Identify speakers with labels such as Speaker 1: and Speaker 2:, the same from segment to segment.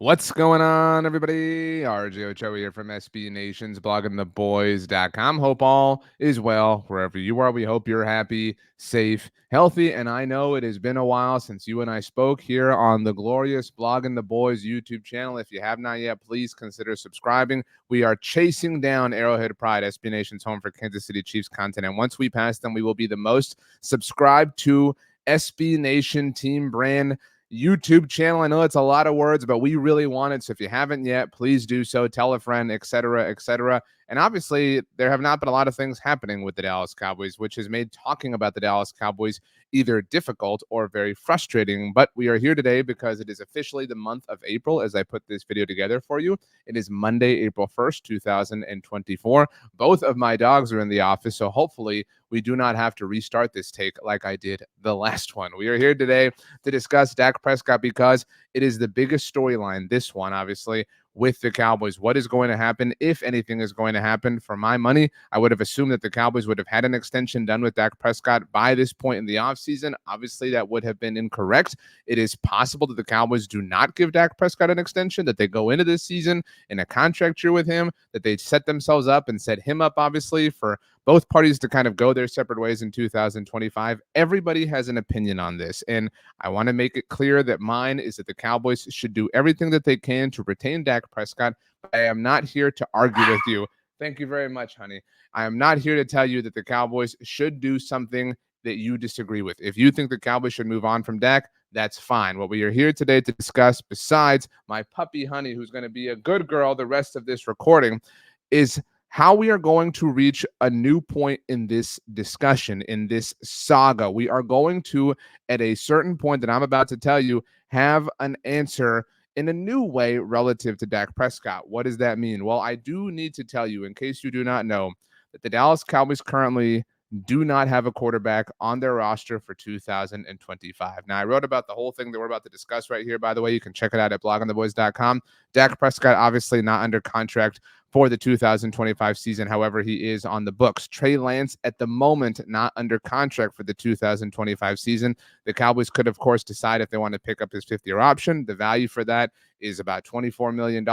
Speaker 1: What's going on, everybody? RJ Ochoa here from SB Nation's bloggingtheboys.com. Hope all is well wherever you are. We hope you're happy, safe, healthy. And I know it has been a while since you and I spoke here on the glorious Blogging the Boys YouTube channel. If you have not yet, please consider subscribing. We are chasing down Arrowhead Pride, SB Nation's home for Kansas City Chiefs content. And once we pass them, we will be the most subscribed to SB Nation team brand YouTube channel. I know it's a lot of words, but we really want it. So if you haven't yet, please do so. Tell a friend, etc., etc. And obviously, there have not been a lot of things happening with the Dallas Cowboys, which has made talking about the Dallas Cowboys either difficult or very frustrating. But we are here today because it is officially the month of April as I put this video together for you. It is Monday, April 1st, 2024. Both of my dogs are in the office, so hopefully we do not have to restart this take like I did the last one. We are here today to discuss Dak Prescott because it is the biggest storyline, this one, obviously, with the Cowboys. What is going to happen, if anything is going to happen? For my money, I would have assumed that the Cowboys would have had an extension done with Dak Prescott by this point in the offseason. Obviously, that would have been incorrect. It is possible that the Cowboys do not give Dak Prescott an extension, that they go into this season in a contract year with him, that they set themselves up and set him up, obviously, for both parties to kind of go their separate ways in 2025. Everybody has an opinion on this, and I want to make it clear that mine is that the Cowboys should do everything that they can to retain Dak Prescott, but I am not here to argue with you. Thank you very much, honey. I am not here to tell you that the Cowboys should do something that you disagree with. If you think the Cowboys should move on from Dak, that's fine. What we are here today to discuss, besides my puppy, honey, who's going to be a good girl the rest of this recording, is how we are going to reach a new point in this discussion, in this saga. We are going to, at a certain point that I'm about to tell you, have an answer in a new way relative to Dak Prescott. What does that mean? Well, I do need to tell you, in case you do not know, that the Dallas Cowboys currently do not have a quarterback on their roster for 2025. Now, I wrote about the whole thing that we're about to discuss right here. By the way, you can check it out at bloggingtheboys.com. Dak Prescott, obviously not under contract for the 2025 season. However, he is on the books. Trey Lance, at the moment, not under contract for the 2025 season. The Cowboys could, of course, decide if they want to pick up his fifth-year option. The value for that is about $24 million.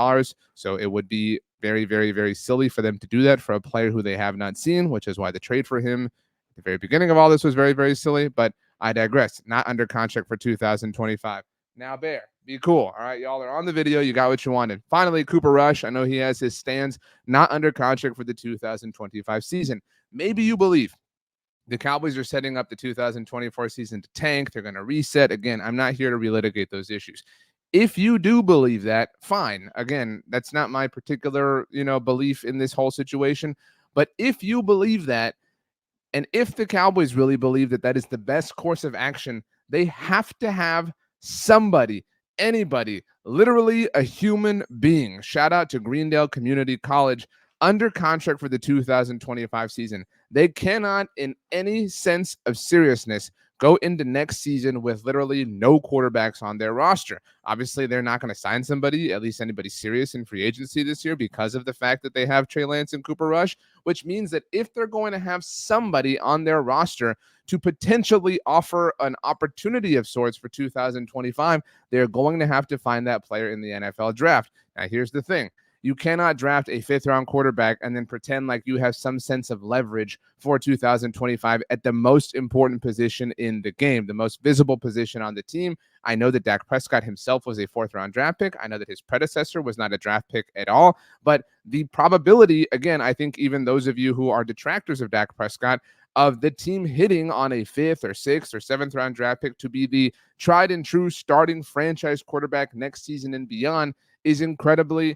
Speaker 1: So it would be very, very, very silly for them to do that for a player who they have not seen, which is why the trade for him at the very beginning of all this was very, very silly. But I digress. Not under contract for 2025. Now, Bear, be cool. All right, y'all are on the video. You got what you wanted. Finally, Cooper Rush. I know he has his stands, not under contract for the 2025 season. Maybe you believe the Cowboys are setting up the 2024 season to tank. They're going to reset. Again, I'm not here to relitigate those issues. If you do believe that, fine. Again, that's not my particular, belief in this whole situation. But if you believe that, and if the Cowboys really believe that that is the best course of action, they have to have somebody, anybody, literally a human being, shout out to Greendale Community College, under contract for the 2025 season. They cannot, in any sense of seriousness, go into next season with literally no quarterbacks on their roster. Obviously, they're not going to sign somebody, at least anybody serious in free agency this year, because of the fact that they have Trey Lance and Cooper Rush, which means that if they're going to have somebody on their roster to potentially offer an opportunity of sorts for 2025, they're going to have to find that player in the NFL draft. Now, here's the thing. You cannot draft a fifth-round quarterback and then pretend like you have some sense of leverage for 2025 at the most important position in the game, the most visible position on the team. I know that Dak Prescott himself was a fourth-round draft pick. I know that his predecessor was not a draft pick at all. But the probability, again, I think even those of you who are detractors of Dak Prescott, of the team hitting on a fifth or sixth or seventh round draft pick to be the tried and true starting franchise quarterback next season and beyond is incredibly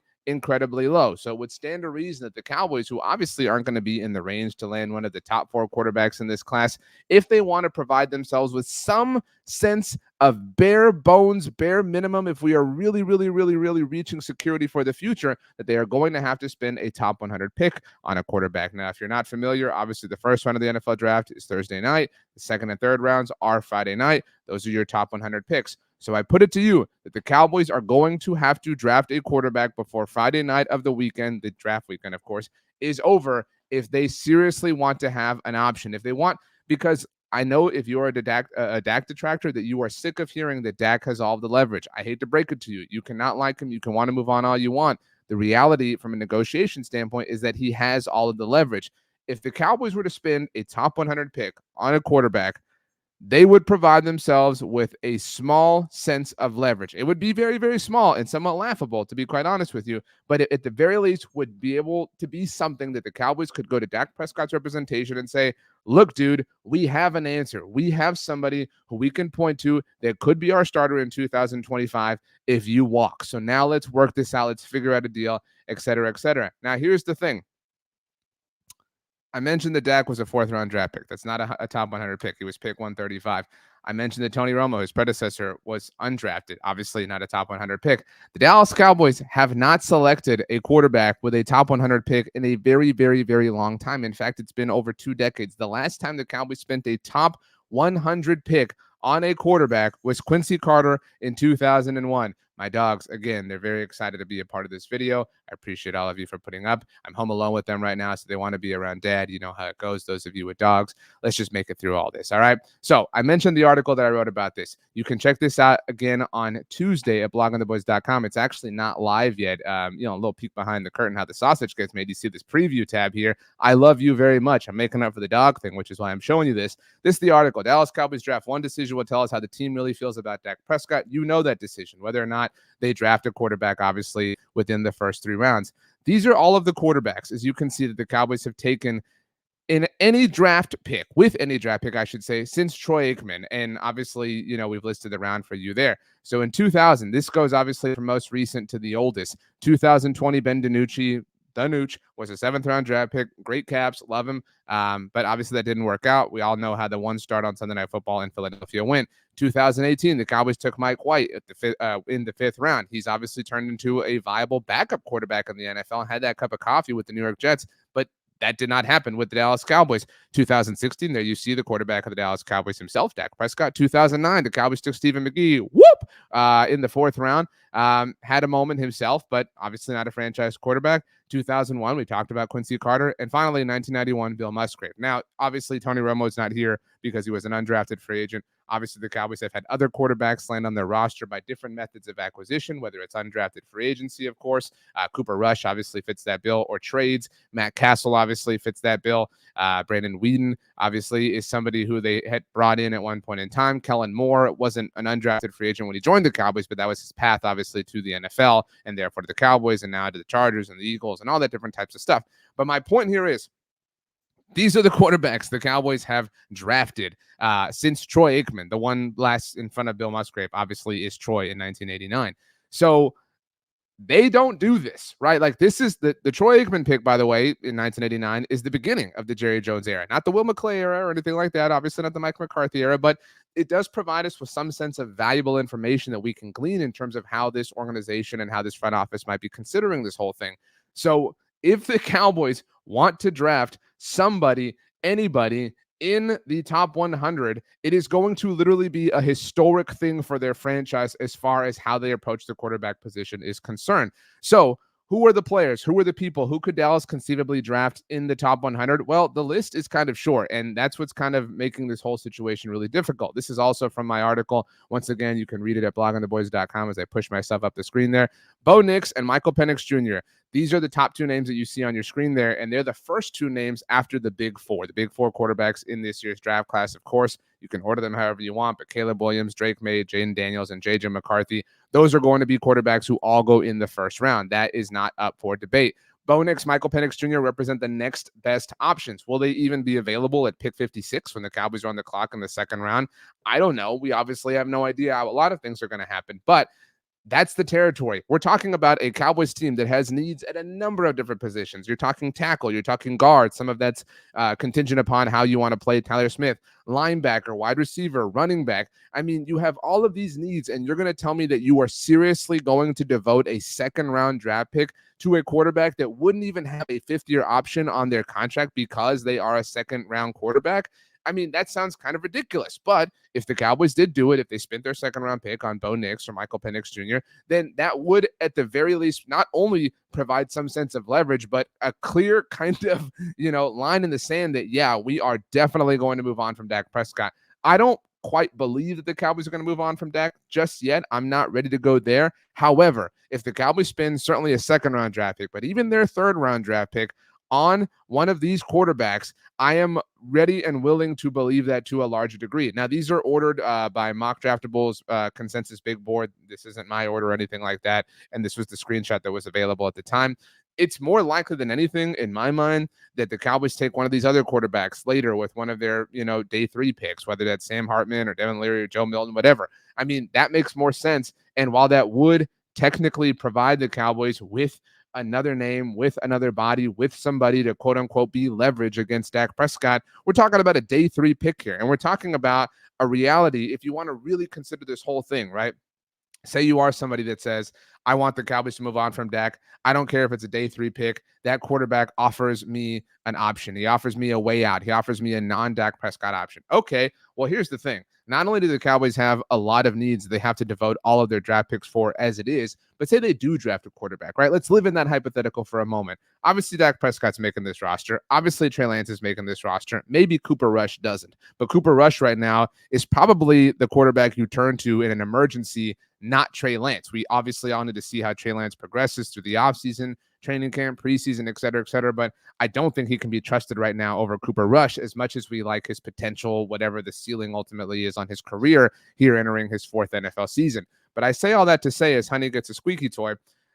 Speaker 1: low. So it would stand to reason that the Cowboys, who obviously aren't going to be in the range to land one of the top four quarterbacks in this class, if they want to provide themselves with some sense of bare bones, bare minimum, if we are really reaching security for the future, that they are going to have to spend a top 100 pick on a quarterback. Now, if you're not familiar, obviously the first round of the NFL draft is Thursday night. The second and third rounds are Friday night. Those are your top 100 picks. So I put it to you that the Cowboys are going to have to draft a quarterback before Friday night of the weekend, the draft weekend, of course, is over, if they seriously want to have an option. If they want, because I know if you're a Dak detractor that you are sick of hearing that Dak has all the leverage. I hate to break it to you. You cannot like him. You can want to move on all you want. The reality from a negotiation standpoint is that he has all of the leverage. If the Cowboys were to spend a top 100 pick on a quarterback, they would provide themselves with a small sense of leverage. It would be very, very small and somewhat laughable, to be quite honest with you, but it, at the very least would be able to be something that the Cowboys could go to Dak Prescott's representation and say, look, dude, we have an answer. We have somebody who we can point to that could be our starter in 2025 if you walk. So now let's work this out. Let's figure out a deal, et cetera, et cetera. Now, here's the thing. I mentioned that Dak was a fourth-round draft pick. That's not a top 100 pick. He was pick 135. I mentioned that Tony Romo, his predecessor, was undrafted. Obviously, not a top 100 pick. The Dallas Cowboys have not selected a quarterback with a top 100 pick in a very, very, very long time. In fact, it's been over 2 decades. The last time the Cowboys spent a top 100 pick on a quarterback was Quincy Carter in 2001. My dogs, again, they're very excited to be a part of this video. I appreciate all of you for putting up. I'm home alone with them right now, so they want to be around dad. You know how it goes, those of you with dogs. Let's just make it through all this, all right? So I mentioned the article that I wrote about this. You can check this out again on Tuesday at blogontheboys.com. It's actually not live yet. A little peek behind the curtain, how the sausage gets made. You see this preview tab here. I love you very much. I'm making up for the dog thing, which is why I'm showing you this. This is the article. Dallas Cowboys draft. One decision will tell us how the team really feels about Dak Prescott. You know that decision, whether or not they draft a quarterback, obviously, within the first 3 rounds. These are all of the quarterbacks, as you can see, that the Cowboys have taken in any draft pick, with any draft pick, I should say, since Troy Aikman. And obviously, we've listed the round for you there. So in 2000, this goes obviously from most recent to the oldest. 2020, Ben DiNucci, was a 7th-round draft pick. Great caps, love him. But obviously that didn't work out. We all know how the one start on Sunday Night Football in Philadelphia went. 2018, the Cowboys took Mike White at in the 5th round. He's obviously turned into a viable backup quarterback in the NFL and had that cup of coffee with the New York Jets, but that did not happen with the Dallas Cowboys. 2016, there you see the quarterback of the Dallas Cowboys himself, Dak Prescott. 2009, the Cowboys took Stephen McGee, in the 4th round. Had a moment himself, but obviously not a franchise quarterback. 2001, we talked about Quincy Carter. And finally, in 1991, Bill Musgrave. Now, obviously, Tony Romo is not here because he was an undrafted free agent. Obviously, the Cowboys have had other quarterbacks land on their roster by different methods of acquisition, whether it's undrafted free agency, of course. Cooper Rush obviously fits that bill, or trades. Matt Castle obviously fits that bill. Brandon Whedon obviously is somebody who they had brought in at one point in time. Kellen Moore wasn't an undrafted free agent when he joined the Cowboys, but that was his path, obviously, to the NFL and therefore to the Cowboys and now to the Chargers and the Eagles and all that different types of stuff. But my point here is, these are the quarterbacks the Cowboys have drafted since Troy Aikman. The one last in front of Bill Musgrave, obviously, is Troy in 1989. So they don't do this, right? Like, this is the Troy Aikman pick, by the way, in 1989 is the beginning of the Jerry Jones era. Not the Will McClay era or anything like that. Obviously not the Mike McCarthy era, but it does provide us with some sense of valuable information that we can glean in terms of how this organization and how this front office might be considering this whole thing. So if the Cowboys want to draft somebody, anybody in the top 100, it is going to literally be a historic thing for their franchise as far as how they approach the quarterback position is concerned. So who are the players? Who are the people? Who could Dallas conceivably draft in the top 100? Well, the list is kind of short, and that's what's kind of making this whole situation really difficult. This is also from my article. Once again, you can read it at blogontheboys.com as I push myself up the screen there. Bo Nix and Michael Penix Jr. These are the top 2 names that you see on your screen there, and they're the first 2 names after the Big 4. The Big 4 quarterbacks in this year's draft class, of course. You can order them however you want, but Caleb Williams, Drake May, Jaden Daniels, and J.J. McCarthy, those are going to be quarterbacks who all go in the first round. That is not up for debate. Bo Nix, Michael Penix Jr. represent the next best options. Will they even be available at pick 56 when the Cowboys are on the clock in the 2nd round? I don't know. We obviously have no idea how a lot of things are going to happen, but that's the territory. We're talking about a Cowboys team that has needs at a number of different positions. You're talking tackle, you're talking guard. Some of that's contingent upon how you want to play Tyler Smith, linebacker, wide receiver, running back. I mean, you have all of these needs, and you're going to tell me that you are seriously going to devote a 2nd-round draft pick to a quarterback that wouldn't even have a 5th-year option on their contract because they are a 2nd-round quarterback? I mean, that sounds kind of ridiculous. But if the Cowboys did do it, if they spent their second round pick on Bo Nix or Michael Penix Jr., then that would, at the very least, not only provide some sense of leverage, but a clear kind of, line in the sand that, yeah, we are definitely going to move on from Dak Prescott. I don't quite believe that the Cowboys are going to move on from Dak just yet. I'm not ready to go there. However, if the Cowboys spend certainly a second round draft pick, but even their third round draft pick on one of these quarterbacks, I am ready and willing to believe that to a larger degree. Now, these are ordered by Mock Draftable's consensus big board. This isn't my order or anything like that. And this was the screenshot that was available at the time. It's more likely than anything, in my mind, that the Cowboys take one of these other quarterbacks later with one of their, day 3 picks, whether that's Sam Hartman or Devin Leary or Joe Milton, whatever. I mean, that makes more sense. And while that would technically provide the Cowboys with another name, with another body, with somebody to quote unquote be leverage against Dak Prescott, we're talking about a day 3 pick here. And we're talking about a reality, if you want to really consider this whole thing, right? Say you are somebody that says, I want the Cowboys to move on from Dak. I don't care if it's a day 3 pick. That quarterback offers me an option. He offers me a way out. He offers me a non-Dak Prescott option. Okay, well, here's the thing. Not only do the Cowboys have a lot of needs they have to devote all of their draft picks for as it is, but say they do draft a quarterback, right? Let's live in that hypothetical for a moment. Obviously, Dak Prescott's making this roster. Obviously, Trey Lance is making this roster. Maybe Cooper Rush doesn't. But Cooper Rush right now is probably the quarterback you turn to in an emergency, not Trey Lance. We obviously all need to see how Trey Lance progresses through the offseason, training camp, preseason, et cetera, but I don't think he can be trusted right now over Cooper Rush as much as we like his potential, whatever the ceiling ultimately is on his career here entering his 4th NFL season. But I say all that to say, as Honey gets a squeaky toy,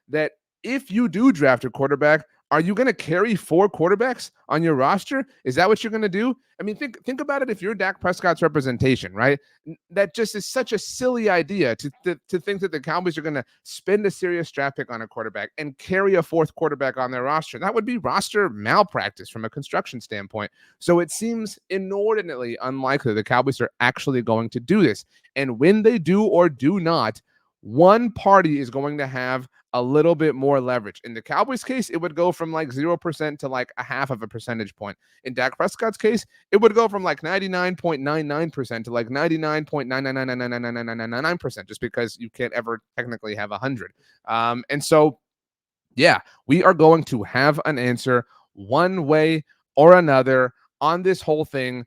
Speaker 1: that if you do draft a quarterback, are you going to carry 4 quarterbacks on your roster? Is that what you're going to do? I mean, think about it if you're Dak Prescott's representation, right? That just is such a silly idea to think that the Cowboys are going to spend a serious draft pick on a quarterback and carry a 4th quarterback on their roster. That would be roster malpractice from a construction standpoint. So it seems inordinately unlikely the Cowboys are actually going to do this. And when they do or do not, one party is going to have a little bit more leverage. In the Cowboys case, it would go from like 0% to like a half of a percentage point. In Dak Prescott's case, it would go from like 99.99% to like 99.999999999% just because you can't ever technically have 100. And so, yeah, we are going to have an answer one way or another on this whole thing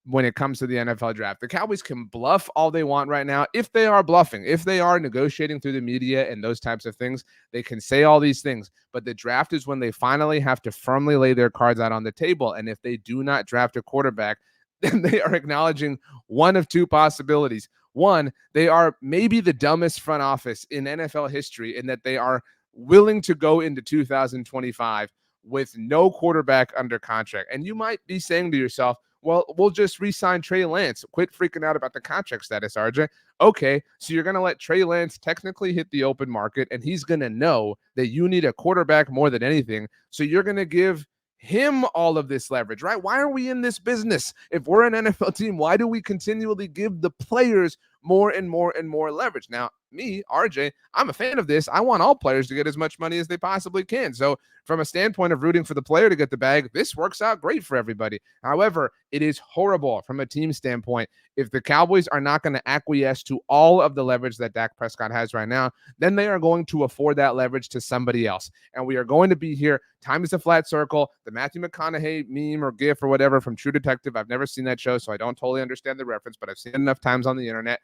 Speaker 1: when it comes to the NFL draft. The Cowboys can bluff all they want right now. If they are bluffing, if they are negotiating through the media and those types of things, they can say all these things. But the draft is when they finally have to firmly lay their cards out on the table. And if they do not draft a quarterback, then they are acknowledging one of 2 possibilities. One, they are maybe the dumbest front office in NFL history in that they are willing to go into 2025 with no quarterback under contract. And you might be saying to yourself, well, we'll just re-sign Trey Lance. Quit freaking out about the contract status, RJ. Okay, so you're going to let Trey Lance technically hit the open market, and he's going to know that you need a quarterback more than anything. So you're going to give him all of this leverage, right? Why are we in this business? If we're an NFL team, why do we continually give the players more and more and more leverage? Now, me, RJ, I'm a fan of this. I want all players to get as much money as they possibly can. So from a standpoint of rooting for the player to get the bag, this works out great for everybody. However, it is horrible from a team standpoint. If the Cowboys are not going to acquiesce to all of the leverage that Dak Prescott has right now, then they are going to afford that leverage to somebody else. And we are going to be here. Time is a flat circle. The Matthew McConaughey meme or GIF or whatever from True Detective. I've never seen that show, so I don't totally understand the reference, but I've seen it enough times on the internet.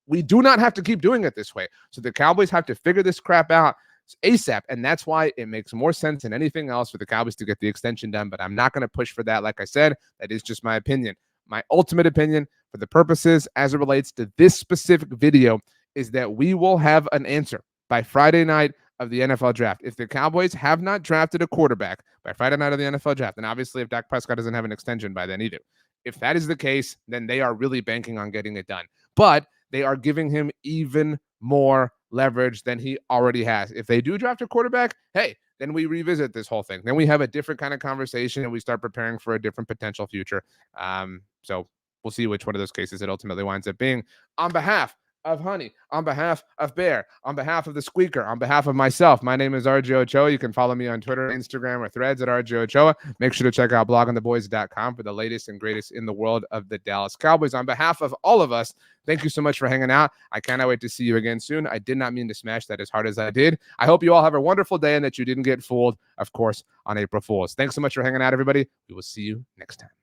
Speaker 1: We do not have to keep doing it this way. So the Cowboys have to figure this crap out ASAP. And that's why it makes more sense than anything else for the Cowboys to get the extension done. But I'm not going to push for that. Like I said, that is just my opinion. My ultimate opinion for the purposes as it relates to this specific video is that we will have an answer by Friday night of the NFL draft. If the Cowboys have not drafted a quarterback by Friday night of the NFL draft, and obviously if Dak Prescott doesn't have an extension by then either, if that is the case, then they are really banking on getting it done. But they are giving him even more leverage than he already has. If they do draft a quarterback, hey, then we revisit this whole thing. Then we have a different kind of conversation and we start preparing for a different potential future. So we'll see which one of those cases it ultimately winds up being. On behalf of Honey, on behalf of Bear, on behalf of the Squeaker, on behalf of myself, my name is RJ Ochoa. You can follow me on Twitter, Instagram, or Threads at RJ Ochoa. Make sure to check out bloggingtheboys.com for the latest and greatest in the world of the Dallas Cowboys. On behalf of all of us, thank you so much for hanging out. I cannot wait to see you again soon. I did not mean to smash that as hard as I did. I hope you all have a wonderful day and that you didn't get fooled, of course, on April Fools. Thanks so much for hanging out, everybody. We will see you next time.